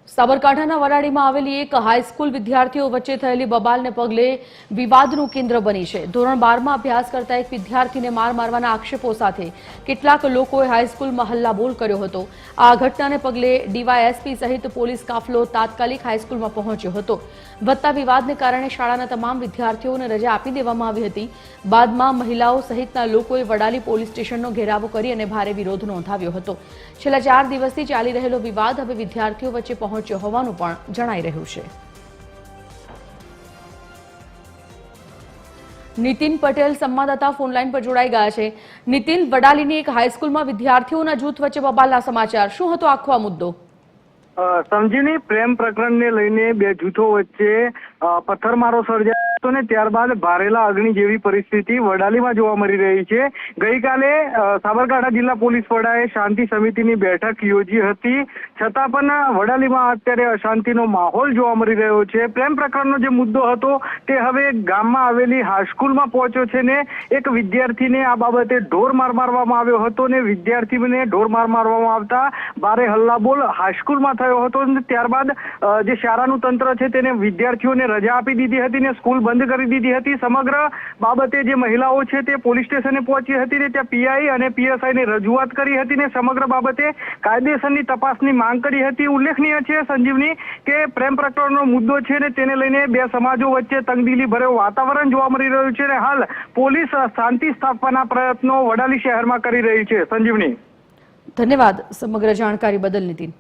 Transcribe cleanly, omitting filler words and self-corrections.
સાબરકાંઠાના વરાડીમાં આવેલી એક હાઈસ્કૂલ વિદ્યાર્થીઓ વચ્ચે થયેલી બબાલને પગલે વિવાદનું કેન્દ્ર બની છે। ધોરણ 12માં અભ્યાસ કરતા એક વિદ્યાર્થીને માર મારવાના આક્ષેપો સાથે કેટલાક લોકોએ હાઈસ્કૂલમાં હલ્લાબોલ કર્યો હતો। આ ઘટનાને પગલે ડીવાયએસપી સહિત પોલીસ કાફલો તાત્કાલિક હાઈસ્કૂલમાં પહોંચ્યો હતો। વધતા વિવાદને કારણે શાળાના તમામ વિદ્યાર્થીઓને રજા આપી દેવામાં આવી હતી। બાદમાં મહિલાઓ સહિતના લોકોએ વડાલી પોલીસ સ્ટેશનનો ઘેરાવો કરી અને ભારે વિરોધ નોંધાવ્યો હતો। છેલ્લા 4 દિવસથી ચાલી રહેલો વિવાદ હવે વિદ્યાર્થીઓ વચ્ચે પહોંચ્યો હોવાનું પણ જણાઈ રહ્યું છે। નીતિન પટેલ સંવાદદાતા ફોનલાઈન પર જોડાઈ ગયા છે। નીતિન, વડાલીની એક હાઈસ્કૂલમાં વિદ્યાર્થીઓના જૂથ વચ્ચે બબાલના સમાચાર, શું હતો આખો આ મુદ્દો? સમજીની પ્રેમ પ્રકરણને લઈને બે જૂથો વચ્ચે પથ્થરમારો સર્જાયો હતો ને ત્યારબાદ ભારેલા અગ્નિ જેવી પરિસ્થિતિ વડાલીમાં જોવા મળી રહી છે। ગઈકાલે સાબરકાંઠા જિલ્લા પોલીસ વડાએ શાંતિ સમિતિની બેઠક યોજી હતી, છતાં પણ વડાલીમાં અત્યારે અશાંતિનો માહોલ જોવા મળી રહ્યો છે। પ્રેમ પ્રકરણનો જે મુદ્દો હતો તે હવે ગામમાં આવેલી હાઈસ્કૂલમાં પહોંચ્યો છે ને એક વિદ્યાર્થીને આ બાબતે ઢોર માર મારવામાં આવ્યો હતો ને વિદ્યાર્થીને ઢોર માર મારવામાં આવતા ભારે હલ્લાબોલ હાઈસ્કૂલમાં થયો હતો। ત્યારબાદ જે શાળાનું તંત્ર છે તેને વિદ્યાર્થીઓને રજા આપી દીધી હતી ને સ્કૂલ બંધ કરી દીધી હતી। સમગ્ર બાબતે જે મહિલાઓ છે તે પોલીસ સ્ટેશને પહોંચી હતી ને ત્યાં પીઆઈ અને પીએસઆઈને રજૂઆત કરી હતી ને સમગ્ર બાબતે કાયદેસરની તપાસની માંગ કરી હતી। ઉલ્લેખનીય છે સંજીવની કે પ્રેમ પ્રકરણનો મુદ્દો છે ને તેને લઈને બે સમાજો વચ્ચે તંગદિલી ભર્યું વાતાવરણ જોવા મળી રહ્યું છે ને હાલ પોલીસ શાંતિ સ્થાપવાના પ્રયત્નો વડાલી શહેરમાં કરી રહી છે। સંજીવની, ધન્યવાદ સમગ્ર જાણકારી બદલ નીતિન।